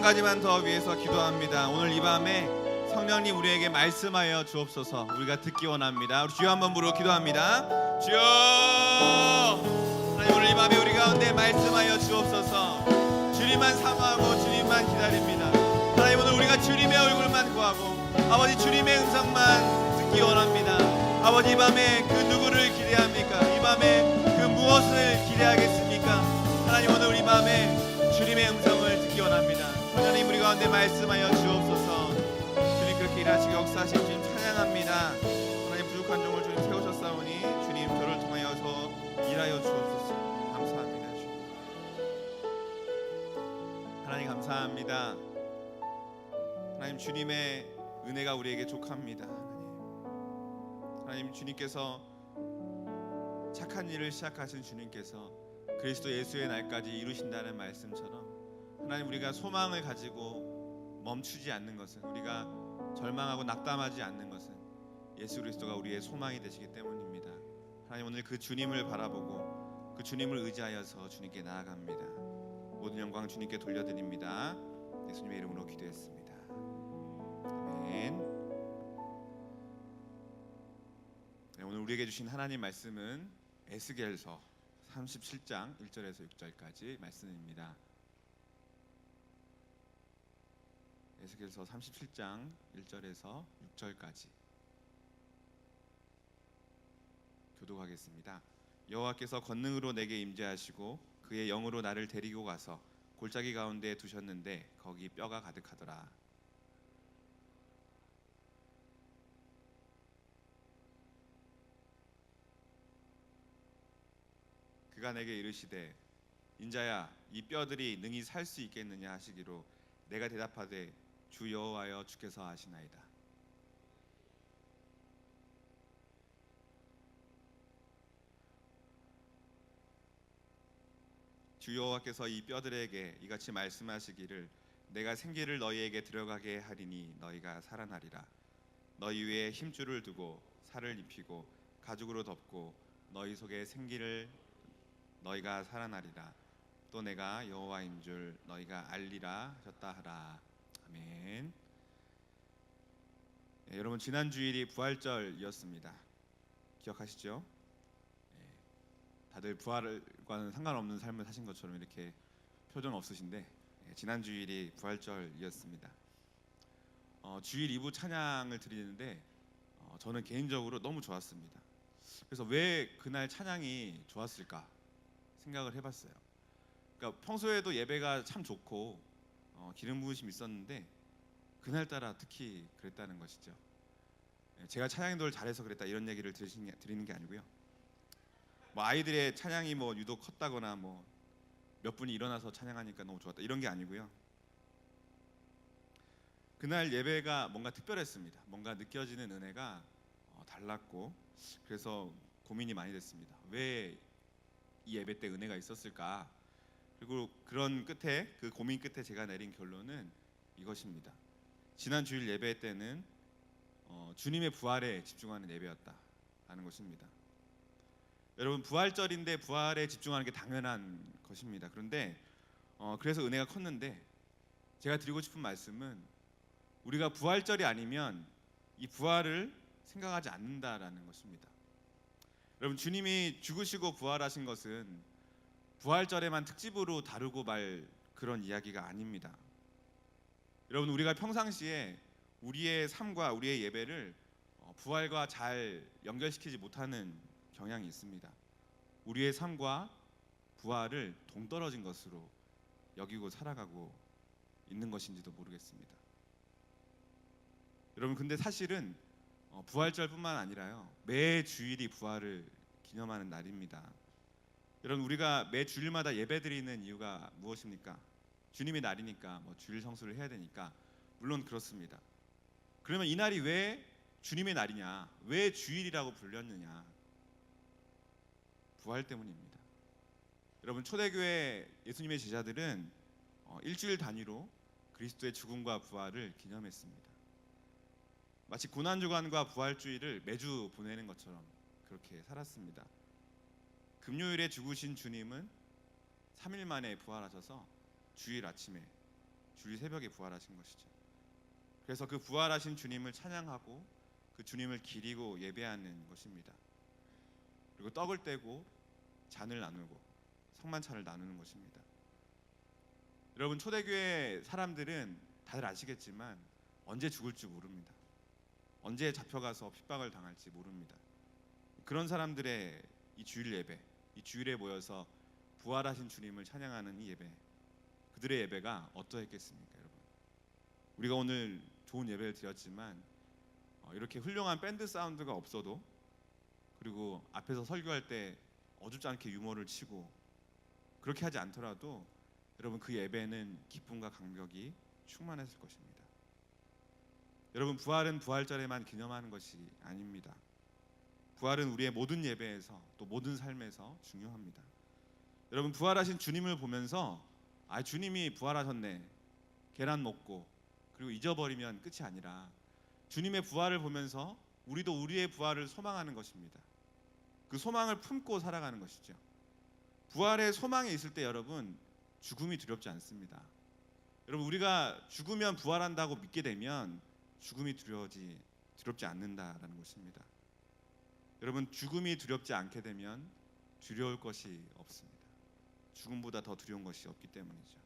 가지만 더 위해서 기도합니다. 오늘 이 밤에 성령님 우리에게 말씀하여 주옵소서. 우리가 듣기 원합니다. 우리 주여 한번 부르고 기도합니다. 주여, 하나님 오늘 이 밤에 우리 가운데 말씀하여 주옵소서. 주님만 사모하고 주님만 기다립니다. 하나님 오늘 우리가 주님의 얼굴만 구하고 아버지 주님의 음성만 듣기 원합니다. 아버지 이 밤에 그 누구를 기대합니까? 이 밤에 그 무엇을 기대하겠습니까? 하나님 오늘 우리 밤에 주님의 음성을 듣기 원합니다. 하나님 우리 가운데 말씀하여 주옵소서. 주님 그렇게 일하시고 역사하신 주님 찬양합니다. 하나님 부족한 종을 주님 세우셨사오니 주님 저를 통하여서 일하여 주옵소서. 감사합니다. 주님. 하나님 감사합니다. 하나님 주님의 은혜가 우리에게 족합니다. 하나님 주님께서 착한 일을 시작하신 주님께서 그리스도 예수의 날까지 이루신다는 말씀처럼 하나님 우리가 소망을 가지고 멈추지 않는 것은, 우리가 절망하고 낙담하지 않는 것은 예수 그리스도가 우리의 소망이 되시기 때문입니다. 하나님 오늘 그 주님을 바라보고 그 주님을 의지하여서 주님께 나아갑니다. 모든 영광 주님께 돌려드립니다. 예수님의 이름으로 기도했습니다. 아멘. 네, 오늘 우리에게 주신 하나님 말씀은 에스겔서 37장 1절에서 6절까지 말씀입니다. 에스겔서 37장 1절에서 6절까지 교독하겠습니다. 여호와께서 권능으로 내게 임재하시고 그의 영으로 나를 데리고 가서 골짜기 가운데 두셨는데 거기 뼈가 가득하더라. 그가 내게 이르시되 인자야 이 뼈들이 능히 살 수 있겠느냐 하시기로 내가 대답하되 주 여호와여 주께서 아시나이다. 주 여호와께서 이 뼈들에게 이같이 말씀하시기를 내가 생기를 너희에게 들어가게 하리니 너희가 살아나리라. 너희 위에 힘줄을 두고 살을 입히고 가죽으로 덮고 너희 속에 생기를 너희가 살아나리라. 또 내가 여호와인 줄 너희가 알리라 하셨다 하라. 아멘. 네, 여러분 지난 주일이 부활절이었습니다. 기억하시죠? 네, 다들 부활과는 상관없는 삶을 사신 것처럼 이렇게 표정 없으신데 네, 지난 주일이 부활절이었습니다. 주일 2부 찬양을 드리는데 저는 개인적으로 너무 좋았습니다. 그래서 왜 그날 찬양이 좋았을까 생각을 해봤어요. 그러니까 평소에도 예배가 참 좋고 기름 부으심이 있었는데 그날따라 특히 그랬다는 것이죠. 제가 찬양 인도를 잘해서 그랬다 이런 얘기를 드리는 게 아니고요. 뭐 아이들의 찬양이 뭐 유독 컸다거나 뭐 몇 분이 일어나서 찬양하니까 너무 좋았다 이런 게 아니고요. 그날 예배가 뭔가 특별했습니다. 뭔가 느껴지는 은혜가 달랐고 그래서 고민이 많이 됐습니다. 왜 이 예배 때 은혜가 있었을까? 그리고 그런 끝에 그 고민 끝에 제가 내린 결론은 이것입니다. 지난 주일 예배 때는 주님의 부활에 집중하는 예배였다라는 것입니다. 여러분 부활절인데 부활에 집중하는 게 당연한 것입니다. 그런데 그래서 은혜가 컸는데 제가 드리고 싶은 말씀은 우리가 부활절이 아니면 이 부활을 생각하지 않는다라는 것입니다. 여러분 주님이 죽으시고 부활하신 것은 부활절에만 특집으로 다루고 말 그런 이야기가 아닙니다. 여러분 우리가 평상시에 우리의 삶과 우리의 예배를 부활과 잘 연결시키지 못하는 경향이 있습니다. 우리의 삶과 부활을 동떨어진 것으로 여기고 살아가고 있는 것인지도 모르겠습니다. 여러분 근데 사실은 부활절뿐만 아니라요 매 주일이 부활을 기념하는 날입니다. 여러분 우리가 매 주일마다 예배드리는 이유가 무엇입니까? 주님의 날이니까 뭐 주일 성수를 해야 되니까 물론 그렇습니다. 그러면 이 날이 왜 주님의 날이냐? 왜 주일이라고 불렸느냐? 부활 때문입니다. 여러분 초대교회 예수님의 제자들은 일주일 단위로 그리스도의 죽음과 부활을 기념했습니다. 마치 고난주간과 부활주일을 매주 보내는 것처럼 그렇게 살았습니다. 금요일에 죽으신 주님은 3일 만에 부활하셔서 주일 아침에 주일 새벽에 부활하신 것이죠. 그래서 그 부활하신 주님을 찬양하고 그 주님을 기리고 예배하는 것입니다. 그리고 떡을 떼고 잔을 나누고 성만찬을 나누는 것입니다. 여러분, 초대교회 사람들은 다들 아시겠지만 언제 죽을지 모릅니다. 언제 잡혀가서 핍박을 당할지 모릅니다. 그런 사람들의 이 주일 예배, 이 주일에 모여서 부활하신 주님을 찬양하는 이 예배, 그들의 예배가 어떠했겠습니까, 여러분? 우리가 오늘 좋은 예배를 드렸지만 이렇게 훌륭한 밴드 사운드가 없어도, 그리고 앞에서 설교할 때 어줍지 않게 유머를 치고 그렇게 하지 않더라도 여러분, 그 예배는 기쁨과 감격이 충만했을 것입니다. 여러분, 부활은 부활절에만 기념하는 것이 아닙니다. 부활은 우리의 모든 예배에서, 또 모든 삶에서 중요합니다. 여러분, 부활하신 주님을 보면서 주님이 부활하셨네, 계란 먹고 그리고 잊어버리면 끝이 아니라 주님의 부활을 보면서 우리도 우리의 부활을 소망하는 것입니다. 그 소망을 품고 살아가는 것이죠. 부활의 소망이 있을 때 여러분, 죽음이 두렵지 않습니다. 여러분, 우리가 죽으면 부활한다고 믿게 되면 죽음이 두렵지 않는다라는 것입니다. 여러분, 죽음이 두렵지 않게 되면 두려울 것이 없습니다. 죽음보다 더 두려운 것이 없기 때문이죠.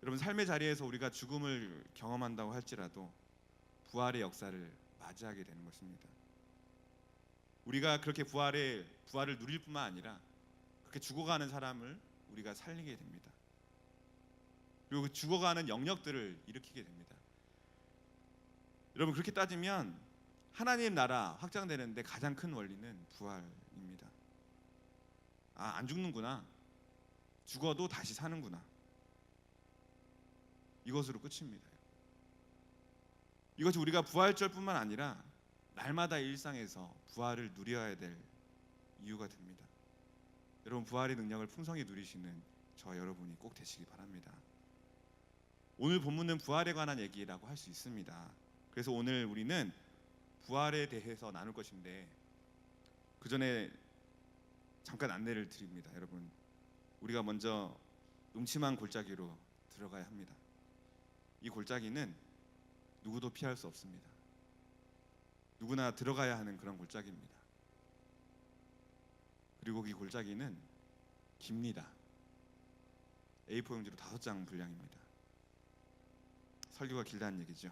여러분, 삶의 자리에서 우리가 죽음을 경험한다고 할지라도 부활의 역사를 맞이하게 되는 것입니다. 우리가 그렇게 부활을 누릴 뿐만 아니라 그렇게 죽어가는 사람을 우리가 살리게 됩니다. 그리고 그 죽어가는 영역들을 일으키게 됩니다. 여러분, 그렇게 따지면 하나님 나라 확장되는데 가장 큰 원리는 부활입니다. 안 죽는구나, 죽어도 다시 사는구나, 이것으로 끝입니다. 이것이 우리가 부활절뿐만 아니라 날마다 일상에서 부활을 누려야 될 이유가 됩니다. 여러분, 부활의 능력을 풍성히 누리시는 저 여러분이 꼭 되시기 바랍니다. 오늘 본문은 부활에 관한 얘기라고 할 수 있습니다. 그래서 오늘 우리는 부활에 대해서 나눌 것인데, 그 전에 잠깐 안내를 드립니다. 여러분, 우리가 먼저 음침한 골짜기로 들어가야 합니다. 이 골짜기는 누구도 피할 수 없습니다. 누구나 들어가야 하는 그런 골짜기입니다. 그리고 이 골짜기는 깁니다. A4 용지로 5장 분량입니다. 설교가 길다는 얘기죠.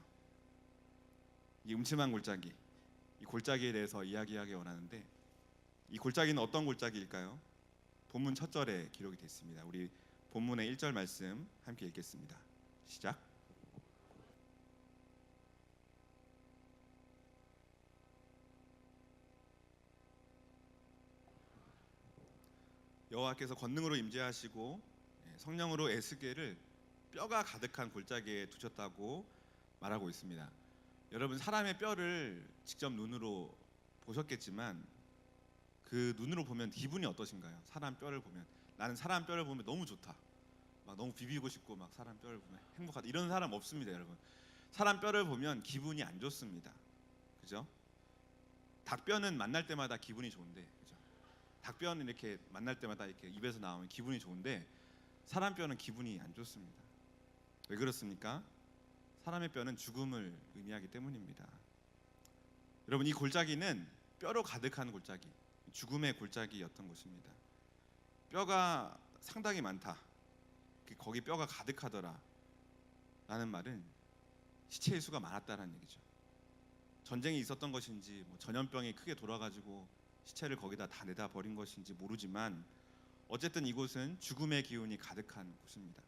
이 음침한 골짜기, 이 골짜기에 대해서 이야기하기 원하는데, 이 골짜기는 어떤 골짜기일까요? 본문 첫 절에 기록이 되어 있습니다. 우리 본문의 1절 말씀 함께 읽겠습니다. 시작. 여호와께서 권능으로 임재하시고 성령으로 에스겔을 뼈가 가득한 골짜기에 두셨다고 말하고 있습니다. 여러분, 사람의 뼈를 직접 눈으로 보셨겠지만 그 눈으로 보면 기분이 어떠신가요? 사람 뼈를 보면, 나는 사람 뼈를 보면 너무 좋다, 막 너무 비비고 싶고, 막 사람 뼈를 보면 행복하다, 이런 사람 없습니다. 여러분, 사람 뼈를 보면 기분이 안 좋습니다. 그죠? 닭뼈는 만날 때마다 기분이 좋은데, 그죠? 닭뼈는 이렇게 만날 때마다 이렇게 입에서 나오면 기분이 좋은데 사람 뼈는 기분이 안 좋습니다. 왜 그렇습니까? 사람의 뼈는 죽음을 의미하기 때문입니다. 여러분, 이 골짜기는 뼈로 가득한 골짜기, 죽음의 골짜기였던 것입니다. 뼈가 상당히 많다, 거기 뼈가 가득하더라 라는 말은 시체의 수가 많았다는 얘기죠. 전쟁이 있었던 것인지, 전염병이 크게 돌아가지고 시체를 거기다 다 내다 버린 것인지 모르지만 어쨌든 이곳은 죽음의 기운이 가득한 곳입니다.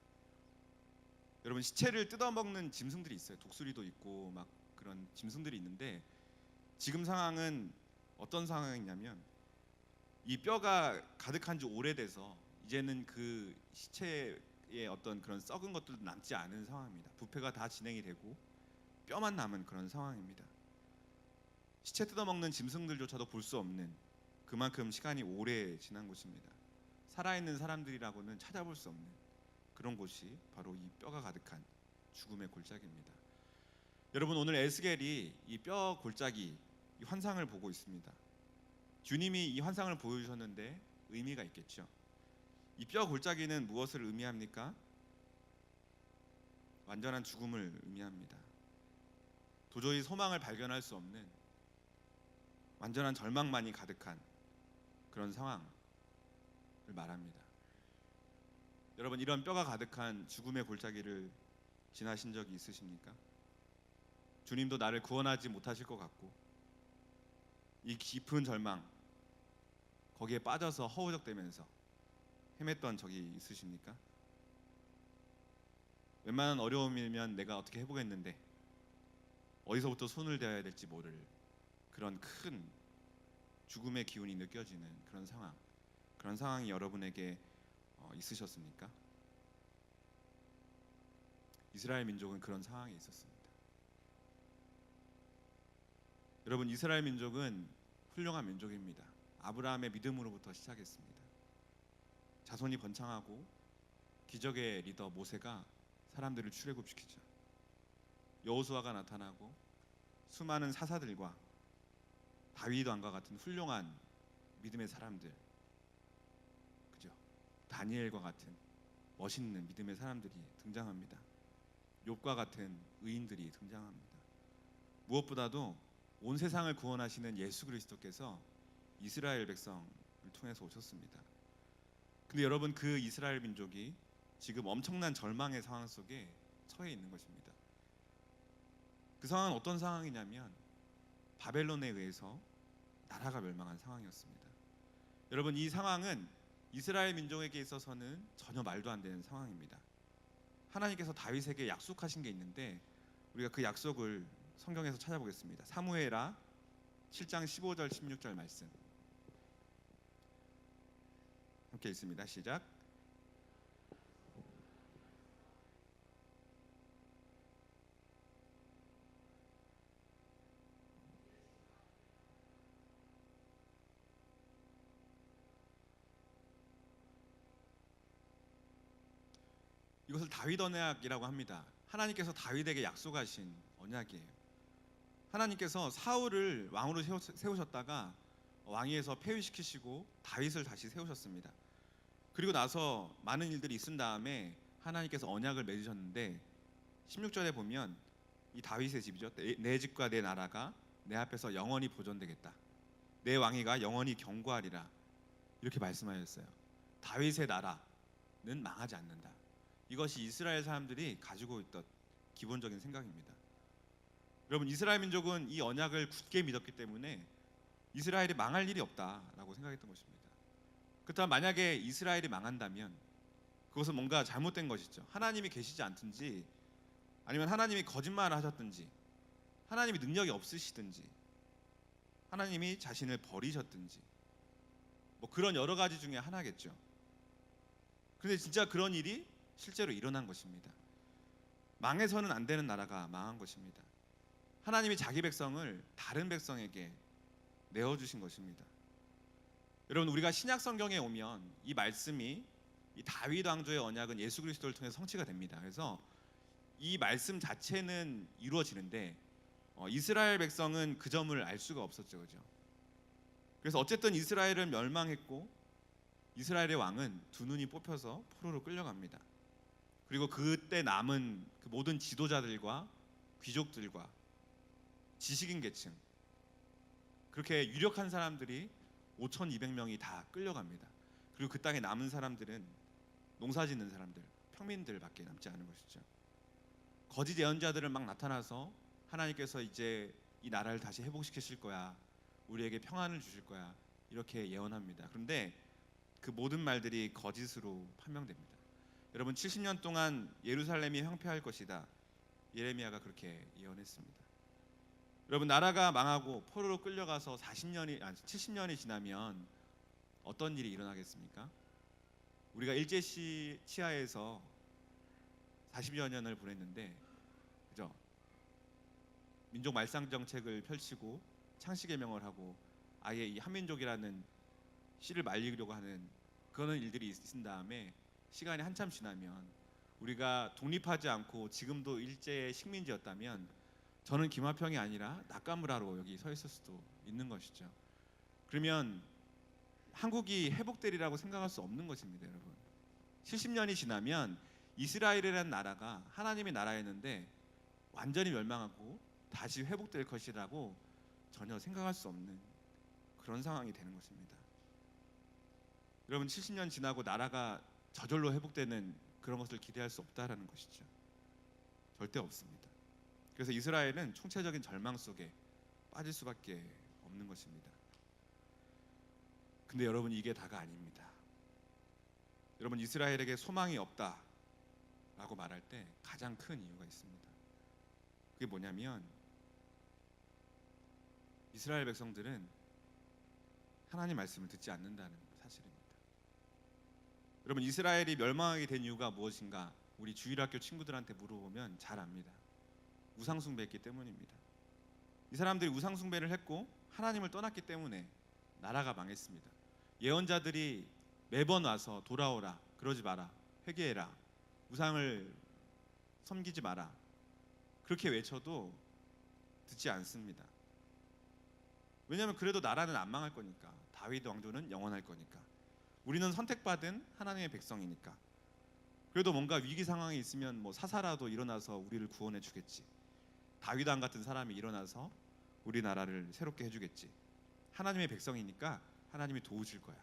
여러분, 시체를 뜯어먹는 짐승들이 있어요. 독수리도 있고 막 그런 짐승들이 있는데, 지금 상황은 어떤 상황이냐면 이 뼈가 가득한 지 오래돼서 이제는 그 시체의 어떤 그런 썩은 것들도 남지 않은 상황입니다. 부패가 다 진행이 되고 뼈만 남은 그런 상황입니다. 시체 뜯어먹는 짐승들조차도 볼 수 없는, 그만큼 시간이 오래 지난 곳입니다. 살아있는 사람들이라고는 찾아볼 수 없는 그런 곳이 바로 이 뼈가 가득한 죽음의 골짜기입니다. 여러분, 오늘 에스겔이 이 뼈 골짜기, 이 환상을 보고 있습니다. 주님이 이 환상을 보여주셨는데 의미가 있겠죠. 이 뼈 골짜기는 무엇을 의미합니까? 완전한 죽음을 의미합니다. 도저히 소망을 발견할 수 없는 완전한 절망만이 가득한 그런 상황을 말합니다. 여러분, 이런 뼈가 가득한 죽음의 골짜기를 지나신 적이 있으십니까? 주님도 나를 구원하지 못하실 것 같고 이 깊은 절망 거기에 빠져서 허우적대면서 헤맸던 적이 있으십니까? 웬만한 어려움이면 내가 어떻게 해보겠는데 어디서부터 손을 대야 될지 모를 그런 큰 죽음의 기운이 느껴지는 그런 상황이 여러분에게 있으셨습니까? 이스라엘 민족은 그런 상황에 있었습니다. 여러분, 이스라엘 민족은 훌륭한 민족입니다. 아브라함의 믿음으로부터 시작했습니다. 자손이 번창하고 기적의 리더 모세가 사람들을 출애굽시키죠. 여호수아가 나타나고 수많은 사사들과 다윗 왕과 같은 훌륭한 믿음의 사람들, 그죠? 다니엘과 같은 멋있는 믿음의 사람들이 등장합니다. 욥과 같은 의인들이 등장합니다. 무엇보다도 온 세상을 구원하시는 예수 그리스도께서 이스라엘 백성을 통해서 오셨습니다. 근데 여러분, 그 이스라엘 민족이 지금 엄청난 절망의 상황 속에 처해 있는 것입니다. 그 상황은 어떤 상황이냐면 바벨론에 의해서 나라가 멸망한 상황이었습니다. 여러분, 이 상황은 이스라엘 민족에게 있어서는 전혀 말도 안 되는 상황입니다. 하나님께서 다윗에게 약속하신 게 있는데 우리가 그 약속을 성경에서 찾아보겠습니다. 사무엘하 7장 15절 16절 말씀 함께 읽습니다. 시작. 이것을 다윗 언약이라고 합니다. 하나님께서 다윗에게 약속하신 언약이에요. 하나님께서 사울을 왕으로 세우셨다가 왕위에서 폐위시키시고 다윗을 다시 세우셨습니다. 그리고 나서 많은 일들이 있은 다음에 하나님께서 언약을 맺으셨는데 16절에 보면 이 다윗의 집이죠. 내 집과 내 나라가 내 앞에서 영원히 보존되겠다. 내 왕위가 영원히 경고하리라. 이렇게 말씀하셨어요. 다윗의 나라는 망하지 않는다. 이것이 이스라엘 사람들이 가지고 있던 기본적인 생각입니다. 여러분, 이스라엘 민족은 이 언약을 굳게 믿었기 때문에 이스라엘이 망할 일이 없다라고 생각했던 것입니다. 그렇다면 만약에 이스라엘이 망한다면 그것은 뭔가 잘못된 것이죠. 하나님이 계시지 않든지 아니면 하나님이 거짓말을 하셨든지 하나님이 능력이 없으시든지 하나님이 자신을 버리셨든지 뭐 그런 여러 가지 중에 하나겠죠. 그런데 진짜 그런 일이 실제로 일어난 것입니다. 망해서는 안 되는 나라가 망한 것입니다. 하나님이 자기 백성을 다른 백성에게 내어주신 것입니다. 여러분, 우리가 신약 성경에 오면 이 말씀이 이 다윗 왕조의 언약은 예수 그리스도를 통해서 성취가 됩니다. 그래서 이 말씀 자체는 이루어지는데 이스라엘 백성은 그 점을 알 수가 없었죠, 그죠? 그래서 어쨌든 이스라엘은 멸망했고 이스라엘의 왕은 두 눈이 뽑혀서 포로로 끌려갑니다. 그리고 그때 남은 그 모든 지도자들과 귀족들과 지식인 계층, 그렇게 유력한 사람들이 5,200명이 다 끌려갑니다. 그리고 그 땅에 남은 사람들은 농사짓는 사람들, 평민들밖에 남지 않은 것이죠. 거짓 예언자들은 막 나타나서 하나님께서 이제 이 나라를 다시 회복시키실 거야, 우리에게 평안을 주실 거야, 이렇게 예언합니다. 그런데 그 모든 말들이 거짓으로 판명됩니다. 여러분, 70년 동안 예루살렘이 황폐할 것이다, 예레미야가 그렇게 예언했습니다. 여러분, 나라가 망하고 포로로 끌려가서 70년이 지나면 어떤 일이 일어나겠습니까? 우리가 일제 치하에서 40여 년을 보냈는데, 그죠? 민족 말상 정책을 펼치고 창씨 개명을 하고 아예 이 한민족이라는 씨를 말리려고 하는 그런 일들이 있은 다음에 시간이 한참 지나면 우리가 독립하지 않고 지금도 일제의 식민지였다면 저는 김화평이 아니라 낙가무라로 여기 서 있을 수도 있는 것이죠. 그러면 한국이 회복되리라고 생각할 수 없는 것입니다, 여러분. 70년이 지나면 이스라엘이라는 나라가 하나님의 나라였는데 완전히 멸망하고 다시 회복될 것이라고 전혀 생각할 수 없는 그런 상황이 되는 것입니다. 여러분 70년 지나고 나라가 저절로 회복되는 그런 것을 기대할 수 없다라는 것이죠. 절대 없습니다. 그래서 이스라엘은 총체적인 절망 속에 빠질 수밖에 없는 것입니다. 근데 여러분 이게 다가 아닙니다. 여러분 이스라엘에게 소망이 없다라고 말할 때 가장 큰 이유가 있습니다. 그게 뭐냐면 이스라엘 백성들은 하나님 말씀을 듣지 않는다는 사실입니다. 여러분 이스라엘이 멸망하게 된 이유가 무엇인가? 우리 주일학교 친구들한테 물어보면 잘 압니다. 우상숭배했기 때문입니다. 이 사람들이 우상숭배를 했고 하나님을 떠났기 때문에 나라가 망했습니다. 예언자들이 매번 와서 돌아오라, 그러지 마라, 회개해라, 우상을 섬기지 마라 그렇게 외쳐도 듣지 않습니다. 왜냐하면 그래도 나라는 안 망할 거니까, 다윗 왕조는 영원할 거니까, 우리는 선택받은 하나님의 백성이니까. 그래도 뭔가 위기 상황이 있으면 뭐 사사라도 일어나서 우리를 구원해 주겠지, 다윗 왕 같은 사람이 일어나서 우리나라를 새롭게 해주겠지, 하나님의 백성이니까 하나님이 도우실 거야.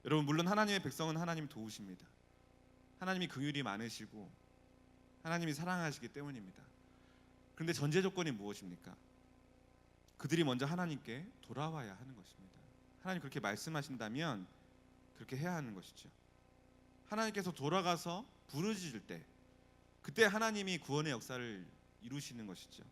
여러분 물론 하나님의 백성은 하나님이 도우십니다. 하나님이 긍휼이 많으시고 하나님이 사랑하시기 때문입니다. 그런데 전제 조건이 무엇입니까? 그들이 먼저 하나님께 돌아와야 하는 것입니다. 하나님 그렇게 말씀하신다면 그렇게 해야 하는 것이죠. 하나님께서 돌아가서 부르짖을 때 그때 하나님이 구원의 역사를 이루시는 것이죠.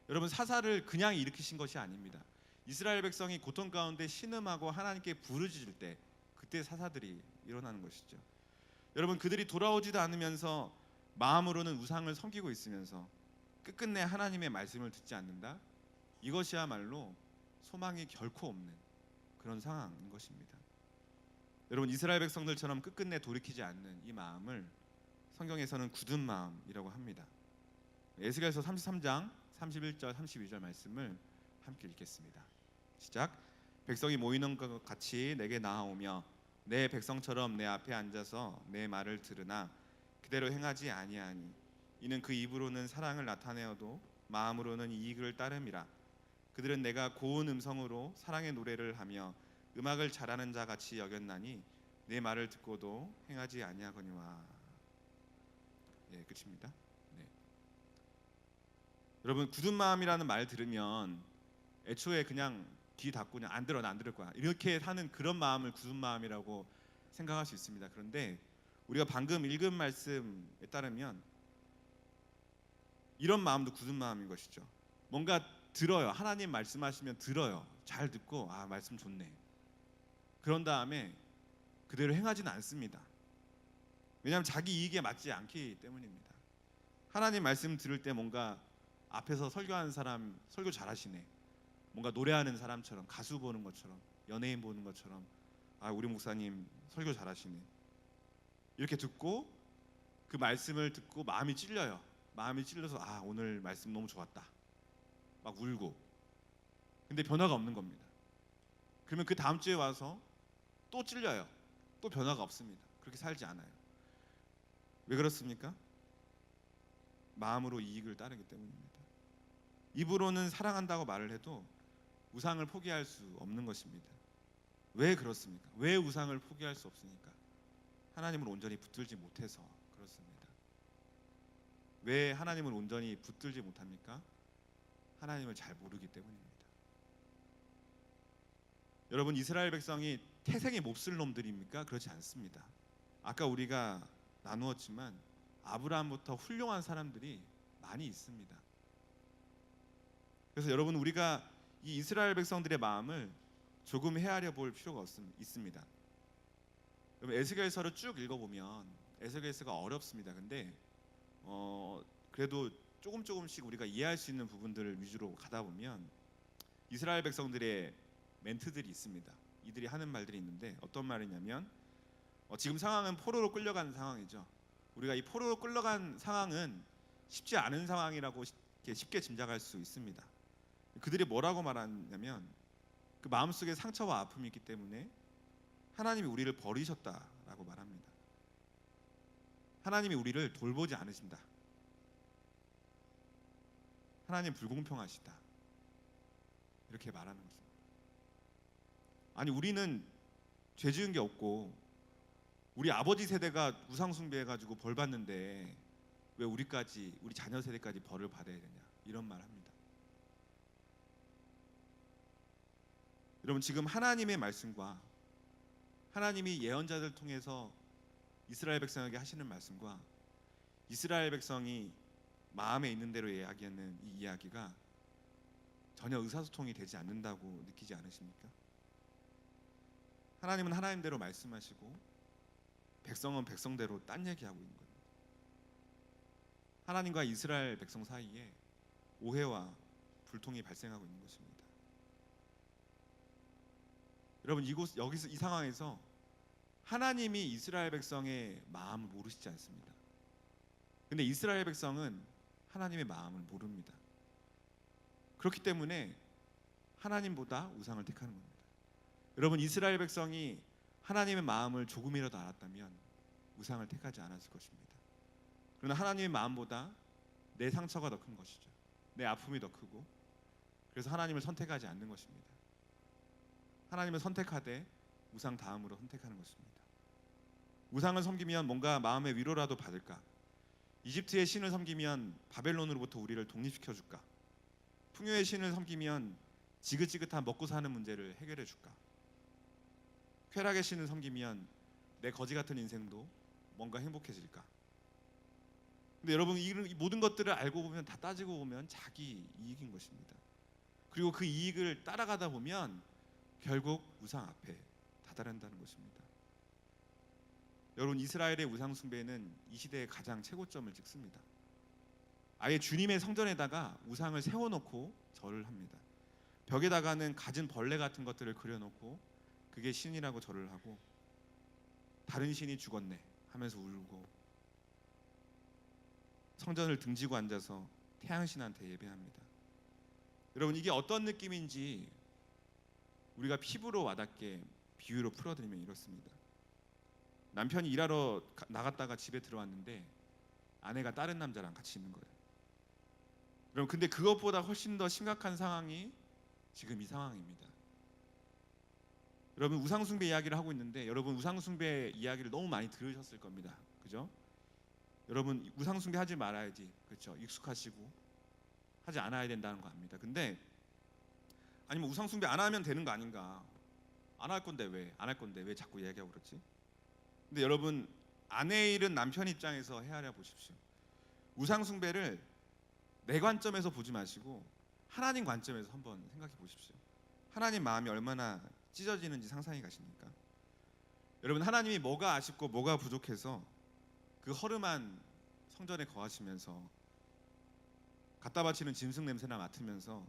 여러분 사사를 그냥 일으키신 것이 아닙니다. 이스라엘 백성이 고통 가운데 신음하고 하나님께 부르짖을 때 그때 사사들이 일어나는 것이죠. 여러분 그들이 돌아오지도 않으면서 마음으로는 우상을 섬기고 있으면서 끝끝내 하나님의 말씀을 듣지 않는다? 이것이야말로 소망이 결코 없는 그런 상황인 것입니다. 여러분 이스라엘 백성들처럼 끝끝내 돌이키지 않는 이 마음을 성경에서는 굳은 마음이라고 합니다. 에스겔서 33장 31절 32절 말씀을 함께 읽겠습니다. 시작. 백성이 모이는 것 같이 내게 나아오며 내 백성처럼 내 앞에 앉아서 내 말을 들으나 그대로 행하지 아니하니 이는 그 입으로는 사랑을 나타내어도 마음으로는 이익을 따름이라. 그들은 내가 고운 음성으로 사랑의 노래를 하며 음악을 잘하는 자 같이 여겼나니 내 말을 듣고도 행하지 아니하거니와. 예, 끝입니다. 네. 여러분 굳은 마음이라는 말 들으면 애초에 그냥 귀 닫고 그냥 안 들어, 나 안 들을 거야 이렇게 하는 그런 마음을 굳은 마음이라고 생각할 수 있습니다. 그런데 우리가 방금 읽은 말씀에 따르면 이런 마음도 굳은 마음인 것이죠. 뭔가 들어요. 하나님 말씀하시면 들어요. 잘 듣고 아 말씀 좋네. 그런 다음에 그대로 행하지는 않습니다. 왜냐하면 자기 이익에 맞지 않기 때문입니다. 하나님 말씀 들을 때 뭔가 앞에서 설교하는 사람 설교 잘하시네, 뭔가 노래하는 사람처럼, 가수 보는 것처럼, 연예인 보는 것처럼 아 우리 목사님 설교 잘하시네 이렇게 듣고 그 말씀을 듣고 마음이 찔려요. 마음이 찔려서 아 오늘 말씀 너무 좋았다 막 울고, 근데 변화가 없는 겁니다. 그러면 그 다음 주에 와서 또 찔려요. 또 변화가 없습니다. 그렇게 살지 않아요. 왜 그렇습니까? 마음으로 이익을 따르기 때문입니다. 입으로는 사랑한다고 말을 해도 우상을 포기할 수 없는 것입니다. 왜 그렇습니까? 왜 우상을 포기할 수 없습니까? 하나님을 온전히 붙들지 못해서 그렇습니다. 왜 하나님을 온전히 붙들지 못합니까? 하나님을 잘 모르기 때문입니다. 여러분 이스라엘 백성이 태생의 몹쓸 놈들입니까? 그렇지 않습니다. 아까 우리가 나누었지만 아브라함부터 훌륭한 사람들이 많이 있습니다. 그래서 여러분 우리가 이 이스라엘 백성들의 마음을 조금 헤아려 볼 필요가 있습니다. 여러분 에스겔서를 쭉 읽어보면 에스겔서가 어렵습니다. 근데 그래도 조금씩 우리가 이해할 수 있는 부분들을 위주로 가다 보면 이스라엘 백성들의 멘트들이 있습니다. 이들이 하는 말들이 있는데 어떤 말이냐면 지금 상황은 포로로 끌려가는 상황이죠. 우리가 이 포로로 끌려간 상황은 쉽지 않은 상황이라고 쉽게 짐작할 수 있습니다. 그들이 뭐라고 말하냐면 그 마음속에 상처와 아픔이 있기 때문에 하나님이 우리를 버리셨다라고 말합니다. 하나님이 우리를 돌보지 않으신다. 하나님 불공평하시다. 이렇게 말하는 것입니다. 아니, 우리는 죄 지은 게 없고 우리 아버지 세대가 우상 숭배해가지고 벌 받는데 왜 우리 자녀 세대까지 벌을 받아야 되냐, 이런 말 합니다. 여러분, 지금 하나님의 말씀과 하나님이 예언자들 통해서 이스라엘 백성에게 하시는 말씀과 이스라엘 백성이 마음에 있는 대로 이야기하는 이 이야기가 전혀 의사소통이 되지 않는다고 느끼지 않으십니까? 하나님은 하나님대로 말씀하시고 백성은 백성대로 딴 얘기하고 있는 겁니다. 하나님과 이스라엘 백성 사이에 오해와 불통이 발생하고 있는 것입니다. 여러분, 여기서 이 상황에서 하나님이 이스라엘 백성의 마음을 모르시지 않습니다. 근데 이스라엘 백성은 하나님의 마음을 모릅니다. 그렇기 때문에 하나님보다 우상을 택하는 겁니다. 여러분, 이스라엘 백성이 하나님의 마음을 조금이라도 알았다면 우상을 택하지 않았을 것입니다. 그러나 하나님의 마음보다 내 상처가 더 큰 것이죠. 내 아픔이 더 크고, 그래서 하나님을 선택하지 않는 것입니다. 하나님을 선택하되 우상 다음으로 선택하는 것입니다. 우상을 섬기면 뭔가 마음의 위로라도 받을까? 이집트의 신을 섬기면 바벨론으로부터 우리를 독립시켜 줄까? 풍요의 신을 섬기면 지긋지긋한 먹고 사는 문제를 해결해 줄까? 쾌락의 신을 섬기면 내 거지 같은 인생도 뭔가 행복해질까? 근데 여러분, 이 모든 것들을 알고 보면, 다 따지고 보면 자기 이익인 것입니다. 그리고 그 이익을 따라가다 보면 결국 우상 앞에 다다른다는 것입니다. 여러분, 이스라엘의 우상 숭배는 이 시대의 가장 최고점을 찍습니다. 아예 주님의 성전에다가 우상을 세워놓고 절을 합니다. 벽에다가는 갖은 벌레 같은 것들을 그려놓고 그게 신이라고 절을 하고, 다른 신이 죽었네 하면서 울고, 성전을 등지고 앉아서 태양신한테 예배합니다. 여러분, 이게 어떤 느낌인지 우리가 피부로 와닿게 비유로 풀어드리면 이렇습니다. 남편이 일하러 나갔다가 집에 들어왔는데 아내가 다른 남자랑 같이 있는 거예요. 여러분, 근데 그것보다 훨씬 더 심각한 상황이 지금 이 상황입니다. 여러분, 우상숭배 이야기를 하고 있는데, 여러분 우상숭배 이야기를 너무 많이 들으셨을 겁니다. 그죠? 여러분, 우상숭배 하지 말아야지, 그렇죠? 익숙하시고 하지 않아야 된다는 거 압니다. 근데 아니면 우상숭배 안 하면 되는 거 아닌가? 안 할 건데 왜? 안 할 건데 왜 자꾸 이야기하고 그러지? 근데 여러분, 아내의 일은 남편 입장에서 헤아려 보십시오. 우상숭배를 내 관점에서 보지 마시고 하나님 관점에서 한번 생각해 보십시오. 하나님 마음이 얼마나 찢어지는지 상상이 가십니까? 여러분, 하나님이 뭐가 아쉽고 뭐가 부족해서 그 허름한 성전에 거하시면서 갖다 바치는 짐승 냄새나 맡으면서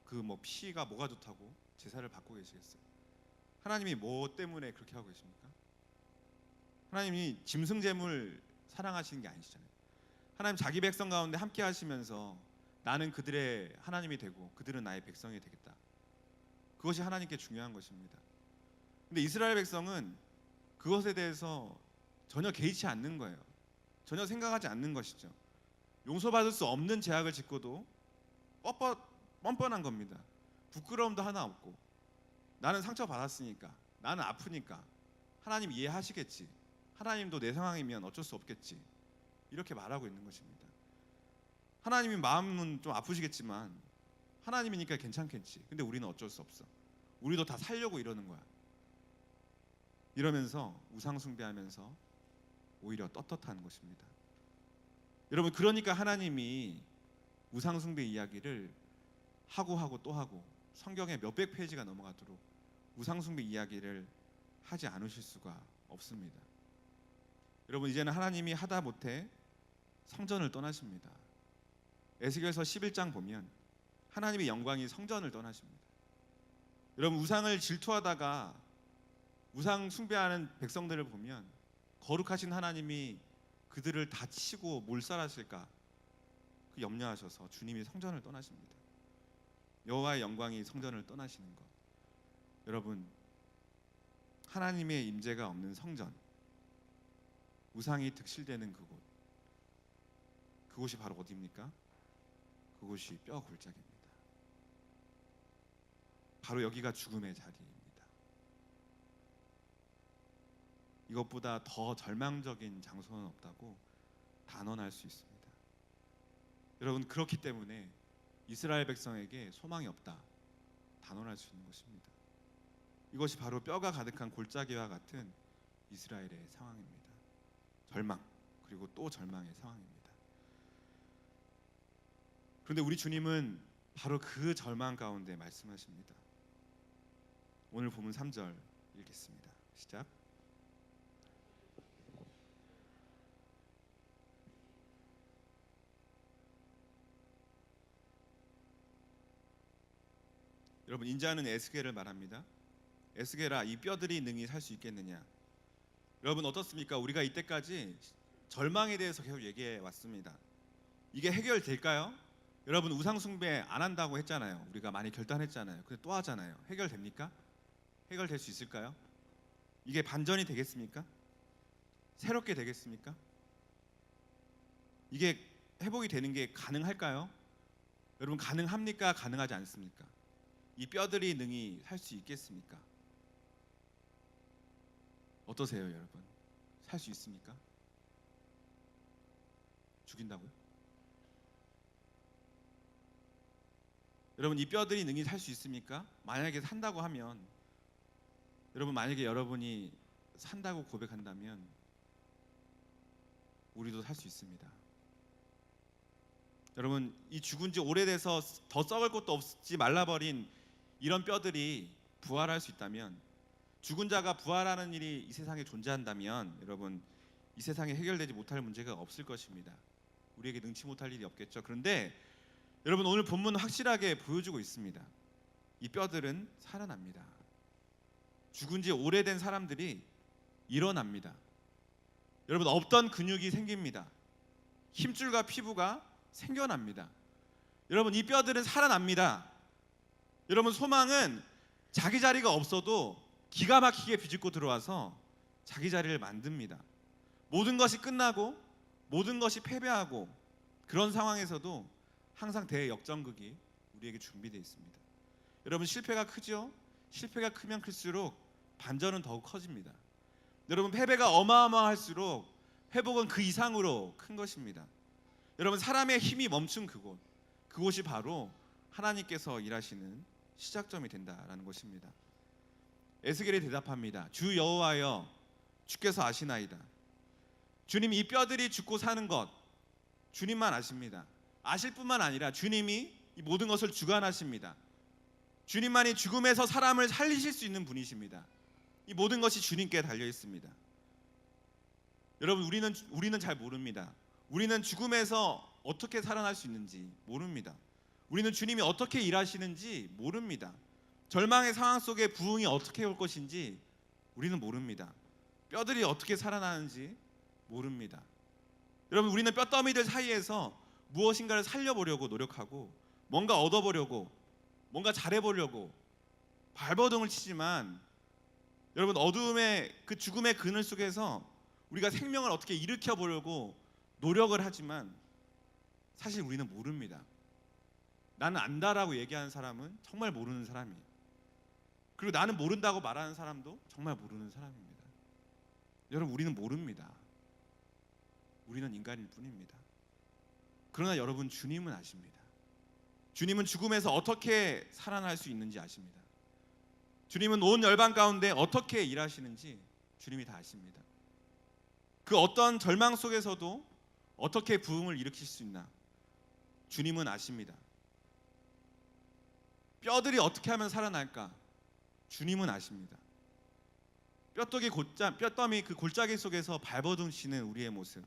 그 뭐 피가 뭐가 좋다고 제사를 받고 계시겠어요? 하나님이 뭐 때문에 그렇게 하고 계십니까? 하나님이 짐승 제물 사랑하시는 게 아니시잖아요. 하나님 자기 백성 가운데 함께 하시면서 나는 그들의 하나님이 되고 그들은 나의 백성이 되겠다. 그것이 하나님께 중요한 것입니다. 근데 이스라엘 백성은 그것에 대해서 전혀 개의치 않는 거예요. 전혀 생각하지 않는 것이죠. 용서받을 수 없는 죄악을 짓고도 뻔뻔한 겁니다. 부끄러움도 하나 없고, 나는 상처받았으니까, 나는 아프니까 하나님 이해하시겠지, 하나님도 내 상황이면 어쩔 수 없겠지, 이렇게 말하고 있는 것입니다. 하나님이 마음은 좀 아프시겠지만 하나님이니까 괜찮겠지, 근데 우리는 어쩔 수 없어, 우리도 다 살려고 이러는 거야, 이러면서 우상 숭배하면서 오히려 떳떳한 것입니다. 여러분, 그러니까 하나님이 우상 숭배 이야기를 하고 또 하고 성경에 몇백 페이지가 넘어가도록 우상 숭배 이야기를 하지 않으실 수가 없습니다. 여러분, 이제는 하나님이 하다 못해 성전을 떠나십니다. 에스겔서 11장 보면 하나님의 영광이 성전을 떠나십니다. 여러분, 우상을 질투하다가 우상 숭배하는 백성들을 보면 거룩하신 하나님이 그들을 다 치고 몰살하실까 그 염려하셔서 주님이 성전을 떠나십니다. 여호와의 영광이 성전을 떠나시는 것, 여러분, 하나님의 임재가 없는 성전, 우상이 득실되는 그곳이 바로 어디입니까? 그곳이 뼈 골짜기입니다. 바로 여기가 죽음의 자리입니다. 이것보다 더 절망적인 장소는 없다고 단언할 수 있습니다. 여러분, 그렇기 때문에 이스라엘 백성에게 소망이 없다 단언할 수 있는 것입니다. 이것이 바로 뼈가 가득한 골짜기와 같은 이스라엘의 상황입니다. 절망, 그리고 또 절망의 상황입니다. 그런데 우리 주님은 바로 그 절망 가운데 말씀하십니다. 오늘 본문 3절 읽겠습니다. 시작. 여러분, 인자는 에스겔을 말합니다. 에스겔아, 이 뼈들이 능히 살 수 있겠느냐? 여러분, 어떻습니까? 우리가 이때까지 절망에 대해서 계속 얘기해 왔습니다. 이게 해결될까요? 여러분, 우상 숭배 안 한다고 했잖아요. 우리가 많이 결단했잖아요. 근데 또 하잖아요. 해결됩니까? 해결될 수 있을까요? 이게 반전이 되겠습니까? 새롭게 되겠습니까? 이게 회복이 되는 게 가능할까요? 여러분, 가능합니까? 가능하지 않습니까? 이 뼈들이 능히 살 수 있겠습니까? 어떠세요, 여러분? 살 수 있습니까? 죽인다고요? 여러분, 이 뼈들이 능히 살 수 있습니까? 만약에 산다고 하면, 여러분, 만약에 여러분이 산다고 고백한다면 우리도 살 수 있습니다. 여러분, 이 죽은 지 오래돼서 더 썩을 것도 없지 말라버린 이런 뼈들이 부활할 수 있다면, 죽은 자가 부활하는 일이 이 세상에 존재한다면, 여러분, 이 세상에 해결되지 못할 문제가 없을 것입니다. 우리에게 능치 못할 일이 없겠죠. 그런데 여러분, 오늘 본문은 확실하게 보여주고 있습니다. 이 뼈들은 살아납니다. 죽은 지 오래된 사람들이 일어납니다. 여러분, 없던 근육이 생깁니다. 힘줄과 피부가 생겨납니다. 여러분, 이 뼈들은 살아납니다. 여러분, 소망은 자기 자리가 없어도 기가 막히게 비집고 들어와서 자기 자리를 만듭니다. 모든 것이 끝나고 모든 것이 패배하고 그런 상황에서도 항상 대역전극이 우리에게 준비되어 있습니다. 여러분, 실패가 크죠? 실패가 크면 클수록 반전은 더욱 커집니다. 여러분, 패배가 어마어마할수록 회복은 그 이상으로 큰 것입니다. 여러분, 사람의 힘이 멈춘 그곳이 바로 하나님께서 일하시는 시작점이 된다라는 것입니다. 에스겔이 대답합니다. 주 여호와여, 주께서 아시나이다. 주님, 이 뼈들이 죽고 사는 것 주님만 아십니다. 아실 뿐만 아니라 주님이 이 모든 것을 주관하십니다. 주님만이 죽음에서 사람을 살리실 수 있는 분이십니다. 이 모든 것이 주님께 달려 있습니다. 여러분, 우리는 잘 모릅니다. 우리는 죽음에서 어떻게 살아날 수 있는지 모릅니다. 우리는 주님이 어떻게 일하시는지 모릅니다. 절망의 상황 속에 부흥이 어떻게 올 것인지 우리는 모릅니다. 뼈들이 어떻게 살아나는지 모릅니다. 여러분, 우리는 뼈더미들 사이에서 무엇인가를 살려보려고 노력하고 뭔가 얻어보려고 뭔가 잘해보려고 발버둥을 치지만, 여러분, 어두움의 그 죽음의 그늘 속에서 우리가 생명을 어떻게 일으켜 보려고 노력을 하지만 사실 우리는 모릅니다. 나는 안다라고 얘기하는 사람은 정말 모르는 사람이에요. 그리고 나는 모른다고 말하는 사람도 정말 모르는 사람입니다. 여러분, 우리는 모릅니다. 우리는 인간일 뿐입니다. 그러나 여러분, 주님은 아십니다. 주님은 죽음에서 어떻게 살아날 수 있는지 아십니다. 주님은 온 열방 가운데 어떻게 일하시는지 주님이 다 아십니다. 그 어떤 절망 속에서도 어떻게 부흥을 일으킬 수 있나 주님은 아십니다. 뼈들이 어떻게 하면 살아날까 주님은 아십니다. 뼈더미 그 골짜기 속에서 발버둥 치는 우리의 모습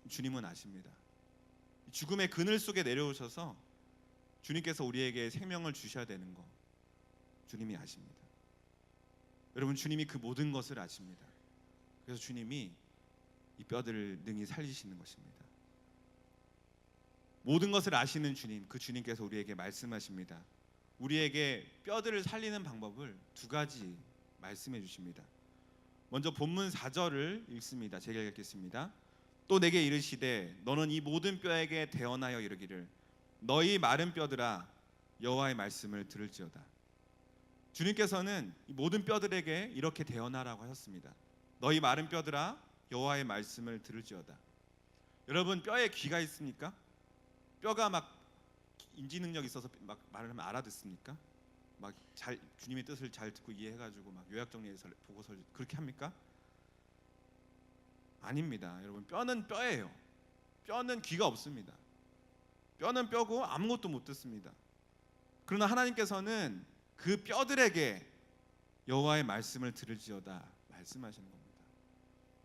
주님은 아십니다. 죽음의 그늘 속에 내려오셔서 주님께서 우리에게 생명을 주셔야 되는 거 주님이 아십니다. 여러분, 주님이 그 모든 것을 아십니다. 그래서 주님이 이 뼈들을 능히 살리시는 것입니다. 모든 것을 아시는 주님, 그 주님께서 우리에게 말씀하십니다. 우리에게 뼈들을 살리는 방법을 두 가지 말씀해 주십니다. 먼저 본문 4절을 읽습니다. 제가 읽겠습니다. 또 내게 이르시되 너는 이 모든 뼈에게 대언하여 이르기를 너희 마른 뼈들아 여호와의 말씀을 들을지어다. 주님께서는 이 모든 뼈들에게 이렇게 대언하라고 하셨습니다. 너희 마른 뼈들아 여호와의 말씀을 들을지어다. 여러분, 뼈에 귀가 있습니까? 뼈가 막 인지 능력이 있어서 막 말을 하면 알아듣습니까? 막 잘 주님의 뜻을 잘 듣고 이해해가지고 막 요약 정리해서 보고서 그렇게 합니까? 아닙니다. 여러분, 뼈는 뼈예요. 뼈는 귀가 없습니다. 뼈는 뼈고 아무것도 못 듣습니다. 그러나 하나님께서는 그 뼈들에게 여호와의 말씀을 들을지어다 말씀하시는 겁니다.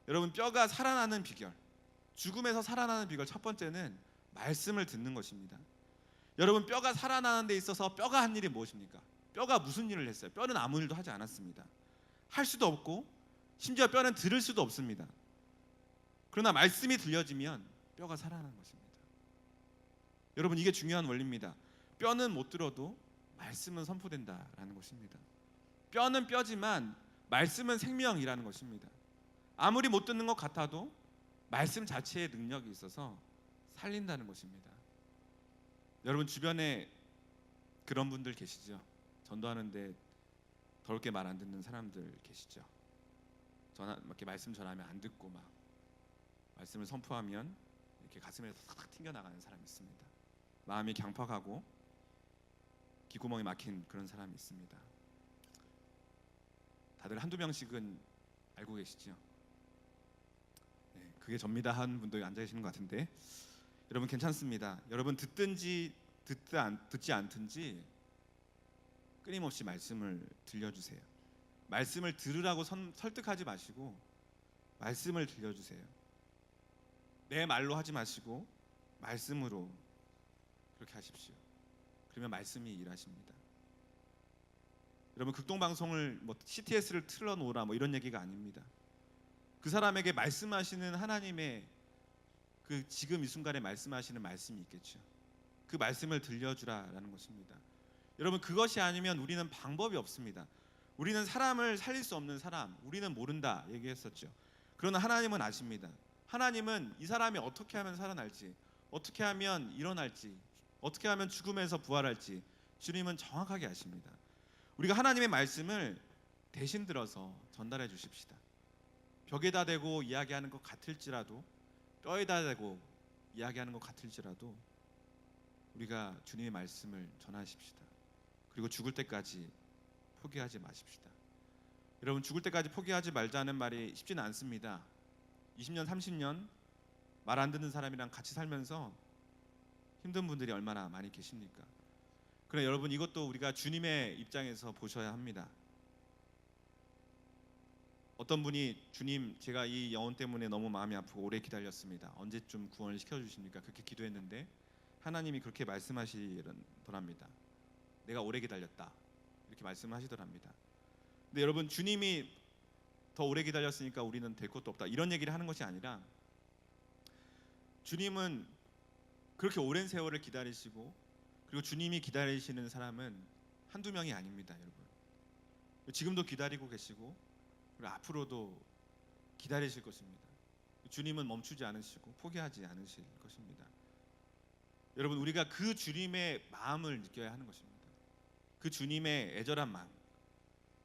여러분, 뼈가 살아나는 비결, 죽음에서 살아나는 비결 첫 번째는 말씀을 듣는 것입니다. 여러분, 뼈가 살아나는 데 있어서 뼈가 한 일이 무엇입니까? 뼈가 무슨 일을 했어요? 뼈는 아무 일도 하지 않았습니다. 할 수도 없고 심지어 뼈는 들을 수도 없습니다. 그러나 말씀이 들려지면 뼈가 살아나는 것입니다. 여러분, 이게 중요한 원리입니다. 뼈는 못 들어도 말씀은 선포된다라는 것입니다. 뼈는 뼈지만 말씀은 생명이라는 것입니다. 아무리 못 듣는 것 같아도 말씀 자체의 능력이 있어서 살린다는 것입니다. 여러분, 주변에 그런 분들 계시죠? 전도하는데 더럽게 말 안 듣는 사람들 계시죠? 이렇게 말씀 전하면 안 듣고 막 말씀을 선포하면 이렇게 가슴에서 탁 튕겨나가는 사람이 있습니다. 마음이 강팍하고 귓구멍이 막힌 그런 사람이 있습니다. 다들 한두 명씩은 알고 계시죠? 네, 그게 접니다 하는 분도 앉아 계시는 것 같은데, 여러분 괜찮습니다. 여러분 듣지 않든지 끊임없이 말씀을 들려주세요. 말씀을 들으라고 설득하지 마시고 말씀을 들려주세요. 내 말로 하지 마시고 말씀으로 그렇게 하십시오. 그러면 말씀이 일하십니다. 여러분, 극동방송을 CTS를 틀어놓으라 이런 얘기가 아닙니다. 그 사람에게 말씀하시는 하나님의 그 지금 이 순간에 말씀하시는 말씀이 있겠죠. 그 말씀을 들려주라라는 것입니다. 여러분, 그것이 아니면 우리는 방법이 없습니다. 우리는 사람을 살릴 수 없는 사람, 우리는 모른다 얘기했었죠. 그러나 하나님은 아십니다. 하나님은 이 사람이 어떻게 하면 살아날지, 어떻게 하면 일어날지, 어떻게 하면 죽음에서 부활할지 주님은 정확하게 아십니다. 우리가 하나님의 말씀을 대신 들어서 전달해 주십시다. 벽에다 대고 이야기하는 것 같을지라도, 뼈에다 대고 이야기하는 것 같을지라도 우리가 주님의 말씀을 전하십시다. 그리고 죽을 때까지 포기하지 마십시다. 여러분, 죽을 때까지 포기하지 말자는 말이 쉽지는 않습니다. 20년, 30년 말 안 듣는 사람이랑 같이 살면서 힘든 분들이 얼마나 많이 계십니까? 그러나 여러분, 이것도 우리가 주님의 입장에서 보셔야 합니다. 어떤 분이 주님, 제가 이 영혼 때문에 너무 마음이 아프고 오래 기다렸습니다. 언제쯤 구원을 시켜주십니까? 그렇게 기도했는데 하나님이 그렇게 말씀하시더랍니다. 내가 오래 기다렸다 이렇게 말씀하시더랍니다. 근데 여러분, 주님이 더 오래 기다렸으니까 우리는 될 것도 없다 이런 얘기를 하는 것이 아니라, 주님은 그렇게 오랜 세월을 기다리시고, 그리고 주님이 기다리시는 사람은 한두 명이 아닙니다. 여러분, 지금도 기다리고 계시고 그리고 앞으로도 기다리실 것입니다. 주님은 멈추지 않으시고 포기하지 않으실 것입니다. 여러분, 우리가 그 주님의 마음을 느껴야 하는 것입니다. 그 주님의 애절한 마음,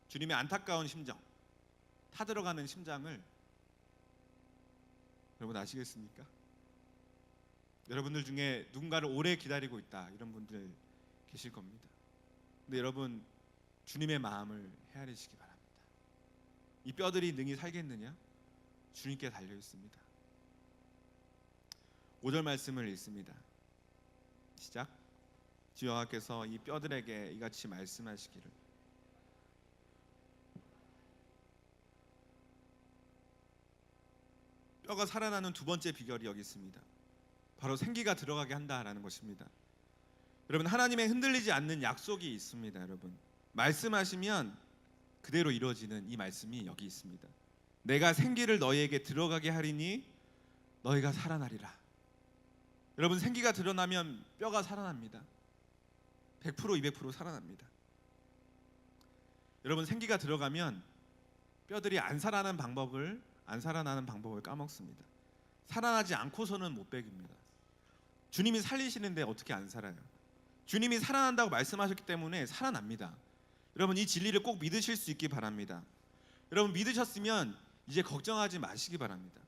주님의 안타까운 심정, 타들어가는 심장을 여러분 아시겠습니까? 여러분들 중에 누군가를 오래 기다리고 있다 이런 분들 계실 겁니다. 근데 여러분, 주님의 마음을 헤아리시기 바랍니다. 이 뼈들이 능히 살겠느냐? 주님께 달려 있습니다. 5절 말씀을 읽습니다. 시작. 주 여호와께서 이 뼈들에게 이같이 말씀하시기를 뼈가 살아나는 두 번째 비결이 여기 있습니다. 바로 생기가 들어가게 한다라는 것입니다. 여러분, 하나님의 흔들리지 않는 약속이 있습니다. 여러분, 말씀하시면 그대로 이루어지는 이 말씀이 여기 있습니다. 내가 생기를 너희에게 들어가게 하리니 너희가 살아나리라. 여러분, 생기가 드러나면 뼈가 살아납니다. 100% 200% 살아납니다. 여러분, 생기가 들어가면 뼈들이 안 살아나는 방법을 까먹습니다. 살아나지 않고서는 못 배깁니다. 주님이 살리시는데 어떻게 안 살아요? 주님이 살아난다고 말씀하셨기 때문에 살아납니다. 여러분, 이 진리를 꼭 믿으실 수 있기 바랍니다. 여러분, 믿으셨으면 이제 걱정하지 마시기 바랍니다.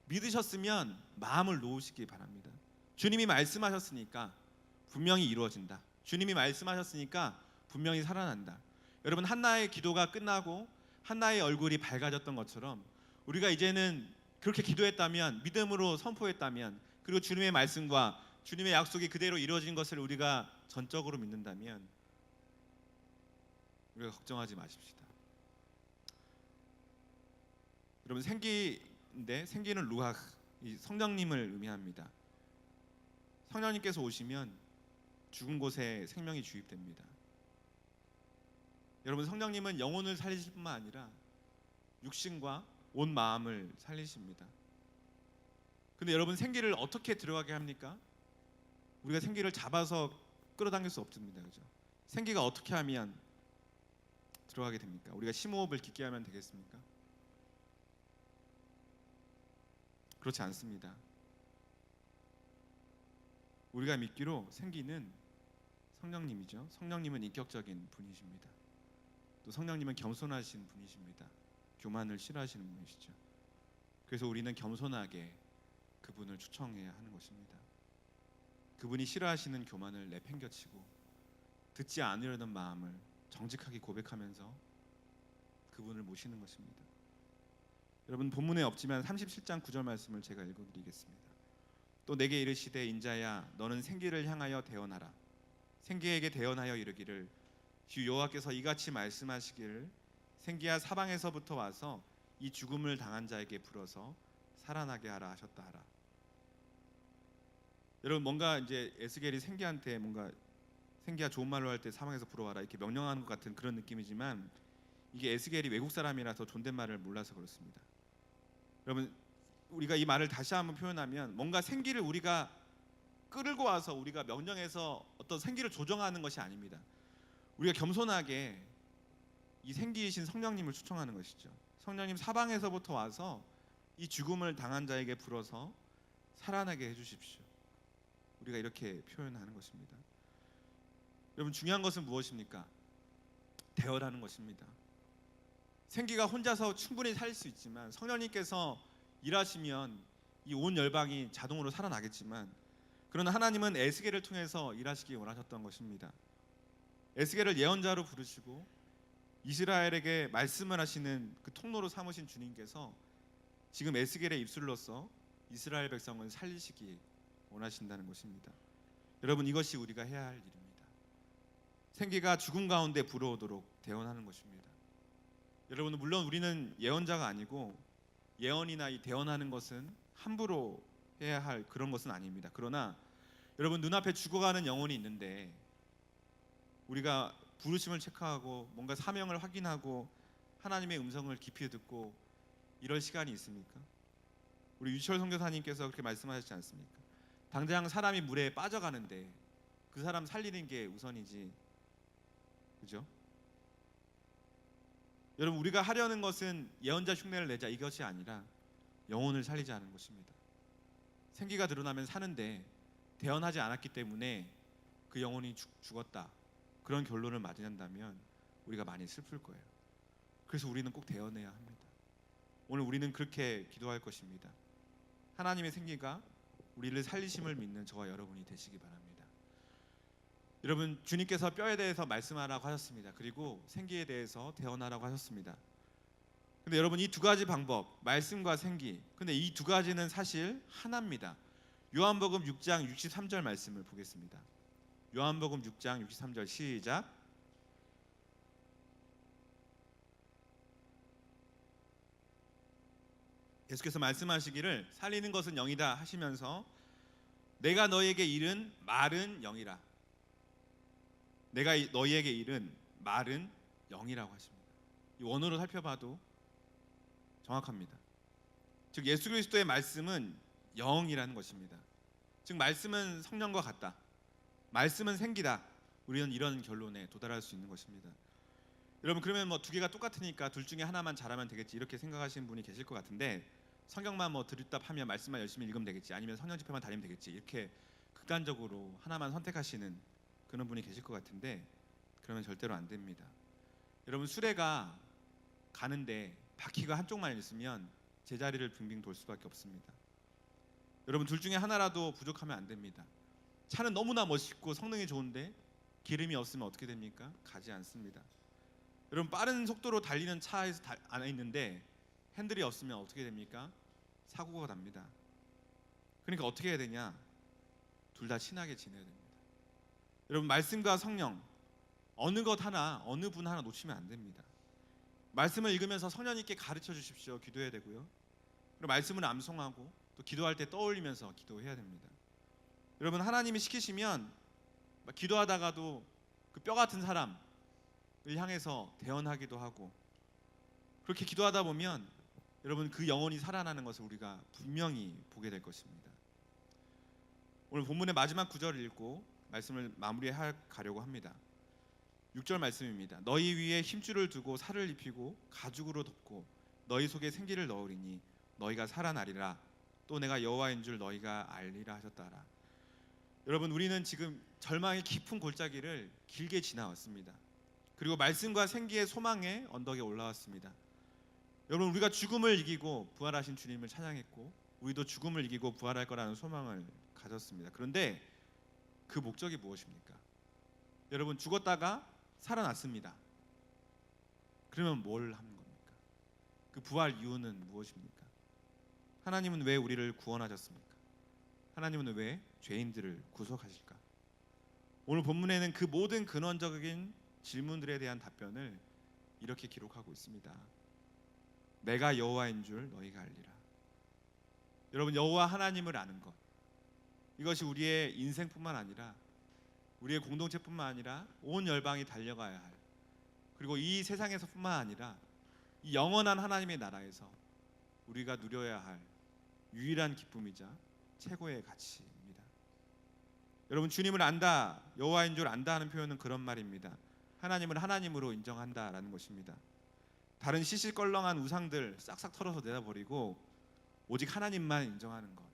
믿으셨으면 마음을 놓으시기 바랍니다. 주님이 말씀하셨으니까 분명히 이루어진다. 주님이 말씀하셨으니까 분명히 살아난다. 여러분, 한나의 기도가 끝나고 한나의 얼굴이 밝아졌던 것처럼 우리가 이제는 그렇게 기도했다면, 믿음으로 선포했다면, 그리고 주님의 말씀과 주님의 약속이 그대로 이루어진 것을 우리가 전적으로 믿는다면 우리가 걱정하지 마십시다. 여러분, 생기는 루ach, 이 성령님을 의미합니다. 성령님께서 오시면 죽은 곳에 생명이 주입됩니다. 여러분, 성령님은 영혼을 살리실 뿐만 아니라 육신과 온 마음을 살리십니다. 근데 여러분, 생기를 어떻게 들어가게 합니까? 우리가 생기를 잡아서 끌어당길 수 없습니다. 그죠? 생기가 어떻게 하면 들어가게 됩니까? 우리가 심호흡을 깊게 하면 되겠습니까? 그렇지 않습니다. 우리가 믿기로 생기는 성령님이죠. 성령님은 인격적인 분이십니다. 또 성령님은 겸손하신 분이십니다. 교만을 싫어하시는 분이시죠. 그래서 우리는 겸손하게 그분을 초청해야 하는 것입니다. 그분이 싫어하시는 교만을 내팽겨치고 듣지 않으려는 마음을 정직하게 고백하면서 그분을 모시는 것입니다. 여러분, 본문에 없지만 37장 9절 말씀을 제가 읽어드리겠습니다. 또 내게 이르시되 인자야 너는 생기를 향하여 대언하라. 생기에게 대언하여 이르기를 주 여호와께서 이같이 말씀하시기를 생기야 사방에서부터 와서 이 죽음을 당한 자에게 불어서 살아나게 하라 하셨다 하라. 여러분, 뭔가 이제 에스겔이 생기한테 뭔가 생기야 좋은 말로 할 때 사방에서 불어와라 이렇게 명령하는 것 같은 그런 느낌이지만 이게 에스겔이 외국 사람이라서 존댓말을 몰라서 그렇습니다. 여러분, 우리가 이 말을 다시 한번 표현하면 뭔가 생기를 우리가 끌고 와서 우리가 명령해서 어떤 생기를 조정하는 것이 아닙니다. 우리가 겸손하게 이 생기이신 성령님을 초청하는 것이죠. 성령님 사방에서부터 와서 이 죽음을 당한 자에게 불어서 살아나게 해주십시오. 우리가 이렇게 표현하는 것입니다. 여러분, 중요한 것은 무엇입니까? 대화라는 것입니다. 생기가 혼자서 충분히 살 수 있지만 성령님께서 일하시면 이 온 열방이 자동으로 살아나겠지만, 그러나 하나님은 에스겔을 통해서 일하시기 원하셨던 것입니다. 에스겔을 예언자로 부르시고 이스라엘에게 말씀을 하시는 그 통로로 삼으신 주님께서 지금 에스겔의 입술로서 이스라엘 백성을 살리시기 원하신다는 것입니다. 여러분, 이것이 우리가 해야 할 일입니다. 생기가 죽음 가운데 불어오도록 대언하는 것입니다. 여러분, 물론 우리는 예언자가 아니고 예언이나 이 대언하는 것은 함부로 해야 할 그런 것은 아닙니다. 그러나 여러분, 눈앞에 죽어가는 영혼이 있는데 우리가 부르심을 체크하고 뭔가 사명을 확인하고 하나님의 음성을 깊이 듣고 이럴 시간이 있습니까? 우리 유철 선교사님께서 그렇게 말씀하셨지 않습니까? 당장 사람이 물에 빠져가는데 그 사람 살리는 게 우선이지, 그죠? 여러분, 우리가 하려는 것은 예언자 흉내를 내자 이것이 아니라 영혼을 살리자는 것입니다. 생기가 드러나면 사는데 대언하지 않았기 때문에 그 영혼이 죽었다, 그런 결론을 맞이한다면 우리가 많이 슬플 거예요. 그래서 우리는 꼭 대언해야 합니다. 오늘 우리는 그렇게 기도할 것입니다. 하나님의 생기가 우리를 살리심을 믿는 저와 여러분이 되시기 바랍니다. 여러분, 주님께서 뼈에 대해서 말씀하라고 하셨습니다. 그리고 생기에 대해서 대언하라고 하셨습니다. 근데 여러분, 이 두 가지 방법, 말씀과 생기, 근데 이 두 가지는 사실 하나입니다. 요한복음 6장 63절 말씀을 보겠습니다. 요한복음 6장 63절 시작. 예수께서 말씀하시기를 살리는 것은 영이다 하시면서 내가 너희에게 이른 말은 영이라. 내가 너희에게 이른 말은 영이라고 하십니다. 이 원어로 살펴봐도 정확합니다. 즉 예수 그리스도의 말씀은 영이라는 것입니다. 즉 말씀은 성령과 같다, 말씀은 생기다. 우리는 이런 결론에 도달할 수 있는 것입니다. 여러분 그러면 뭐 두 개가 똑같으니까 둘 중에 하나만 잘하면 되겠지 이렇게 생각하시는 분이 계실 것 같은데 성경만 뭐 들었다하면 말씀만 열심히 읽으면 되겠지 아니면 성령 집회만 다니면 되겠지 이렇게 극단적으로 하나만 선택하시는 그런 분이 계실 것 같은데 그러면 절대로 안 됩니다. 여러분 수레가 가는데 바퀴가 한쪽만 있으면 제자리를 빙빙 돌 수밖에 없습니다. 여러분 둘 중에 하나라도 부족하면 안 됩니다. 차는 너무나 멋있고 성능이 좋은데 기름이 없으면 어떻게 됩니까? 가지 않습니다. 여러분 빠른 속도로 달리는 차에서 안에 있는데 핸들이 없으면 어떻게 됩니까? 사고가 납니다. 그러니까 어떻게 해야 되냐? 둘 다 친하게 지내야 됩니다. 여러분 말씀과 성령 어느 것 하나 어느 분 하나 놓치면 안 됩니다. 말씀을 읽으면서 성령님께 가르쳐 주십시오. 기도해야 되고요. 그리고 말씀을 암송하고 또 기도할 때 떠올리면서 기도해야 됩니다. 여러분 하나님이 시키시면 기도하다가도 그 뼈 같은 사람을 향해서 대언하기도 하고 그렇게 기도하다 보면 여러분 그 영혼이 살아나는 것을 우리가 분명히 보게 될 것입니다. 오늘 본문의 마지막 구절을 읽고 말씀을 마무리해 가려고 합니다. 6절 말씀입니다. 너희 위에 힘줄을 두고 살을 입히고 가죽으로 덮고 너희 속에 생기를 넣으리니 너희가 살아나리라. 또 내가 여호와인 줄 너희가 알리라 하셨다라. 여러분 우리는 지금 절망의 깊은 골짜기를 길게 지나왔습니다. 그리고 말씀과 생기의 소망의 언덕에 올라왔습니다. 여러분 우리가 죽음을 이기고 부활하신 주님을 찬양했고 우리도 죽음을 이기고 부활할 거라는 소망을 가졌습니다. 그런데 그 목적이 무엇입니까? 여러분 죽었다가 살아났습니다. 그러면 뭘 하는 겁니까? 그 부활 이유는 무엇입니까? 하나님은 왜 우리를 구원하셨습니까? 하나님은 왜 죄인들을 구속하실까? 오늘 본문에는 그 모든 근원적인 질문들에 대한 답변을 이렇게 기록하고 있습니다. 내가 여호와인 줄 너희가 알리라. 여러분 여호와 하나님을 아는 것 이것이 우리의 인생뿐만 아니라 우리의 공동체뿐만 아니라 온 열방이 달려가야 할 그리고 이 세상에서뿐만 아니라 이 영원한 하나님의 나라에서 우리가 누려야 할 유일한 기쁨이자 최고의 가치입니다. 여러분 주님을 안다 여호와인 줄 안다 하는 표현은 그런 말입니다. 하나님을 하나님으로 인정한다라는 것입니다. 다른 시시껄렁한 우상들 싹싹 털어서 내다버리고 오직 하나님만 인정하는 것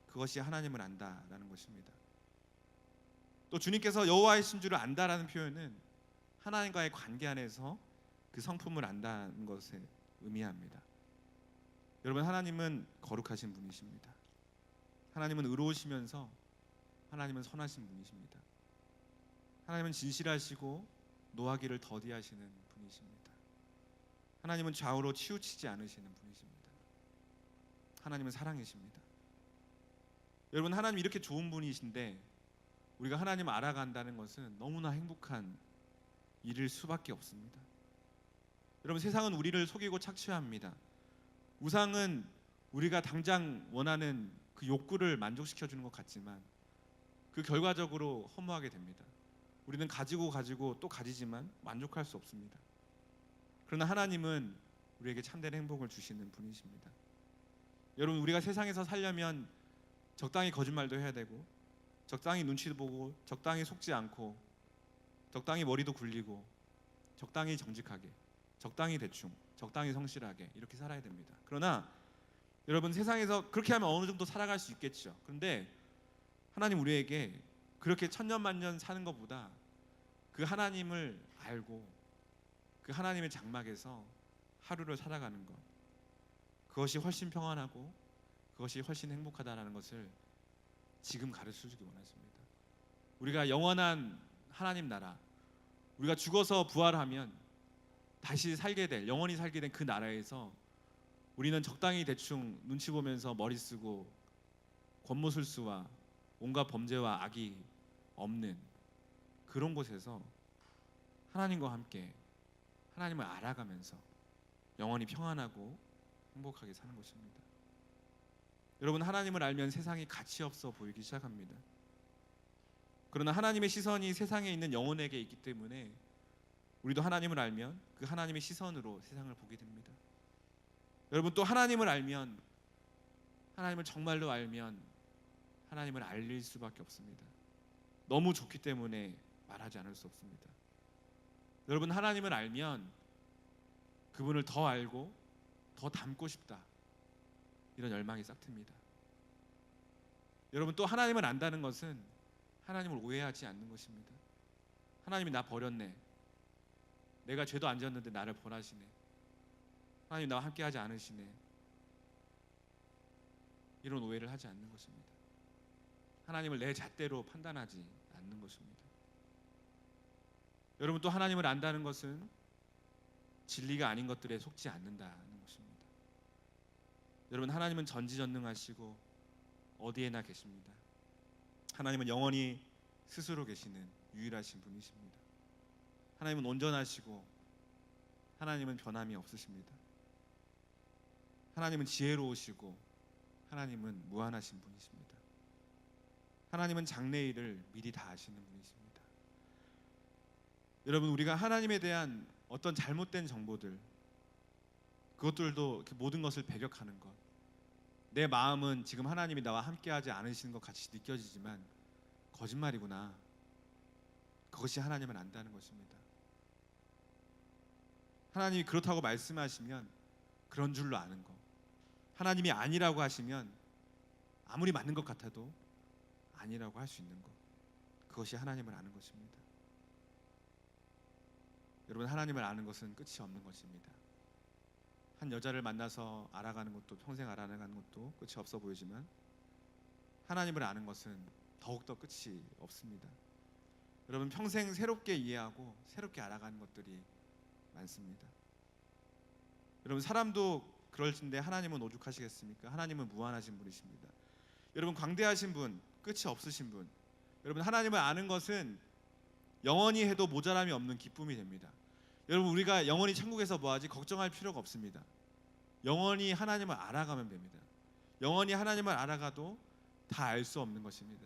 그것이 하나님을 안다라는 것입니다. 또 주님께서 여호와이신 줄을 안다라는 표현은 하나님과의 관계 안에서 그 성품을 안다는 것을 의미합니다. 여러분 하나님은 거룩하신 분이십니다. 하나님은 의로우시면서 하나님은 선하신 분이십니다. 하나님은 진실하시고 노하기를 더디하시는 분이십니다. 하나님은 좌우로 치우치지 않으시는 분이십니다. 하나님은 사랑이십니다. 여러분 하나님 이렇게 좋은 분이신데 우리가 하나님을 알아간다는 것은 너무나 행복한 일일 수밖에 없습니다. 여러분 세상은 우리를 속이고 착취합니다. 우상은 우리가 당장 원하는 그 욕구를 만족시켜주는 것 같지만 그 결과적으로 허무하게 됩니다. 우리는 가지고 또 가지지만 만족할 수 없습니다. 그러나 하나님은 우리에게 참된 행복을 주시는 분이십니다. 여러분 우리가 세상에서 살려면 적당히 거짓말도 해야 되고 적당히 눈치도 보고 적당히 속지 않고 적당히 머리도 굴리고 적당히 정직하게 적당히 대충 적당히 성실하게 이렇게 살아야 됩니다. 그러나 여러분 세상에서 그렇게 하면 어느 정도 살아갈 수 있겠죠. 그런데 하나님 우리에게 그렇게 천년만년 사는 것보다 그 하나님을 알고 그 하나님의 장막에서 하루를 살아가는 것 그것이 훨씬 평안하고 그것이 훨씬 행복하다라는 것을 지금 가르쳐주기 원하십니다. 우리가 영원한 하나님 나라 우리가 죽어서 부활하면 다시 살게 될 영원히 살게 된 그 나라에서 우리는 적당히 대충 눈치 보면서 머리 쓰고 권모술수와 온갖 범죄와 악이 없는 그런 곳에서 하나님과 함께 하나님을 알아가면서 영원히 평안하고 행복하게 사는 것입니다. 여러분 하나님을 알면 세상이 가치 없어 보이기 시작합니다. 그러나 하나님의 시선이 세상에 있는 영혼에게 있기 때문에 우리도 하나님을 알면 그 하나님의 시선으로 세상을 보게 됩니다. 여러분 또 하나님을 알면 하나님을 정말로 알면 하나님을 알릴 수밖에 없습니다. 너무 좋기 때문에 말하지 않을 수 없습니다. 여러분 하나님을 알면 그분을 더 알고 더 닮고 싶다, 이런 열망이 싹 틉니다. 여러분, 또 하나님을 안다는 것은 하나님을 오해하지 않는 것입니다. 하나님이 나 버렸네, 내가 죄도 안 지었는데 나를 벌하시네, 하나님 나와 함께하지 않으시네, 이런 오해를 하지 않는 것입니다. 하나님을 내 잣대로 판단하지 않는 것입니다. 여러분, 또 하나님을 안다는 것은 진리가 아닌 것들에 속지 않는다는 것입니다. 여러분, 하나님은 전지전능하시고 어디에나 계십니다. 하나님은 영원히 스스로 계시는 유일하신 분이십니다. 하나님은 온전하시고 하나님은 변함이 없으십니다. 하나님은 지혜로우시고 하나님은 무한하신 분이십니다. 하나님은 장래일을 미리 다 아시는 분이십니다. 여러분, 우리가 하나님에 대한 어떤 잘못된 정보들, 그것들도 모든 것을 배격하는 것, 내 마음은 지금 하나님이 나와 함께하지 않으시는 것 같이 느껴지지만 거짓말이구나, 그것이 하나님을 안다는 것입니다. 하나님이 그렇다고 말씀하시면 그런 줄로 아는 것, 하나님이 아니라고 하시면 아무리 맞는 것 같아도 아니라고 할 수 있는 것, 그것이 하나님을 아는 것입니다. 여러분, 하나님을 아는 것은 끝이 없는 것입니다. 한 여자를 만나서 알아가는 것도, 평생 알아가는 것도 끝이 없어 보이지만 하나님을 아는 것은 더욱더 끝이 없습니다. 여러분, 평생 새롭게 이해하고 새롭게 알아가는 것들이 많습니다. 여러분, 사람도 그럴 텐데 하나님은 오죽하시겠습니까? 하나님은 무한하신 분이십니다. 여러분, 광대하신 분, 끝이 없으신 분, 여러분, 하나님을 아는 것은 영원히 해도 모자람이 없는 기쁨이 됩니다. 여러분, 우리가 영원히 천국에서 뭐하지? 걱정할 필요가 없습니다. 영원히 하나님을 알아가면 됩니다. 영원히 하나님을 알아가도 다 알 수 없는 것입니다.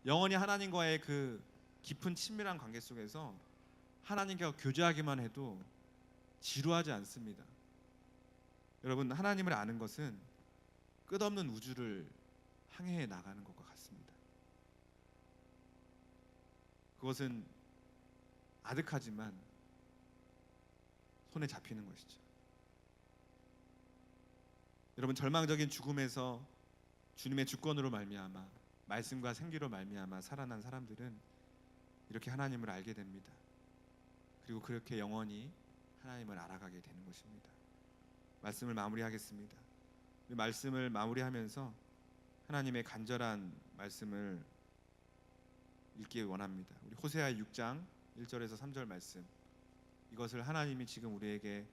영원히 하나님과의 그 깊은 친밀한 관계 속에서 하나님과 교제하기만 해도 지루하지 않습니다. 여러분, 하나님을 아는 것은 끝없는 우주를 항해해 나가는 것과 같습니다. 그것은 아득하지만 손에 잡히는 것이죠. 여러분, 절망적인 죽음에서 주님의 주권으로 말미암아, 말씀과 생기로 말미암아 살아난 사람들은 이렇게 하나님을 알게 됩니다. 그리고 그렇게 영원히 하나님을 알아가게 되는 것입니다. 말씀을 마무리하겠습니다. 우리 말씀을 마무리하면서 하나님의 간절한 말씀을 읽기 원합니다. 우리 호세아 6장 1절에서 3절 말씀, 이것을 하나님이 지금 우리에게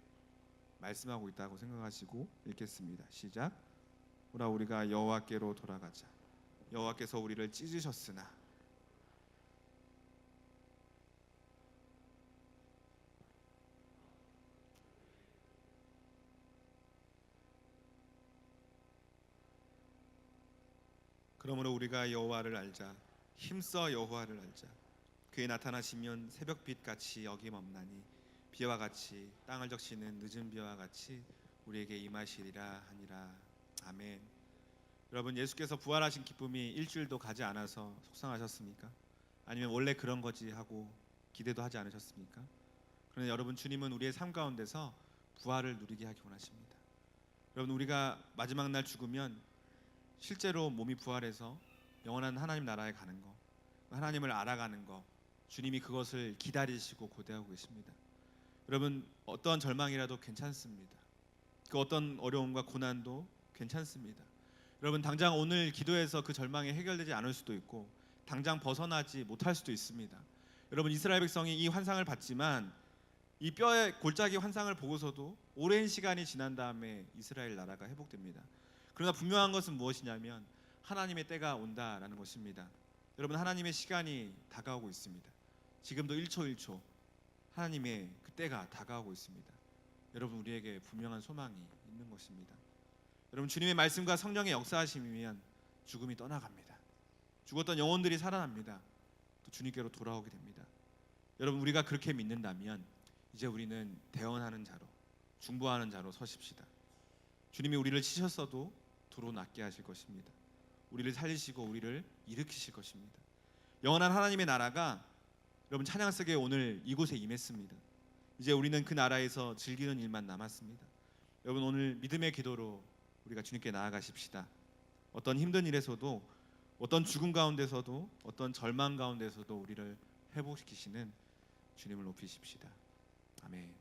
말씀하고 있다고 생각하시고 읽겠습니다. 시작. 오라, 우리가 여호와께로 돌아가자. 여호와께서 우리를 찢으셨으나 그러므로 우리가 여호와를 알자. 힘써 여호와를 알자. 그의 나타나시면 새벽빛 같이 어김없나니 비와 같이 땅을 적시는 늦은 비와 같이 우리에게 임하시리라 하니라. 아멘. 여러분, 예수께서 부활하신 기쁨이 일주일도 가지 않아서 속상하셨습니까? 아니면 원래 그런 거지 하고 기대도 하지 않으셨습니까? 그러나 여러분, 주님은 우리의 삶 가운데서 부활을 누리게 하기 원하십니다. 여러분, 우리가 마지막 날 죽으면 실제로 몸이 부활해서 영원한 하나님 나라에 가는 거, 하나님을 알아가는 거, 주님이 그것을 기다리시고 고대하고 계십니다. 여러분, 어떤 절망이라도 괜찮습니다. 그 어떤 어려움과 고난도 괜찮습니다. 여러분, 당장 오늘 기도해서 그 절망이 해결되지 않을 수도 있고 당장 벗어나지 못할 수도 있습니다. 여러분, 이스라엘 백성이 이 환상을 봤지만 이 뼈의 골짜기 환상을 보고서도 오랜 시간이 지난 다음에 이스라엘 나라가 회복됩니다. 그러나 분명한 것은 무엇이냐면 하나님의 때가 온다라는 것입니다. 여러분, 하나님의 시간이 다가오고 있습니다. 지금도 1초 1초 하나님의 그 때가 다가오고 있습니다. 여러분, 우리에게 분명한 소망이 있는 것입니다. 여러분, 주님의 말씀과 성령의 역사하심이면 죽음이 떠나갑니다. 죽었던 영혼들이 살아납니다. 또 주님께로 돌아오게 됩니다. 여러분, 우리가 그렇게 믿는다면 이제 우리는 대언하는 자로, 중보하는 자로 서십시다. 주님이 우리를 치셨어도 도로 낫게 하실 것입니다. 우리를 살리시고 우리를 일으키실 것입니다. 영원한 하나님의 나라가 여러분, 찬양 속에 오늘 이곳에 임했습니다. 이제 우리는 그 나라에서 즐기는 일만 남았습니다. 여러분, 오늘 믿음의 기도로 우리가 주님께 나아가십시다. 어떤 힘든 일에서도, 어떤 죽음 가운데서도, 어떤 절망 가운데서도 우리를 회복시키시는 주님을 높이십시다. 아멘.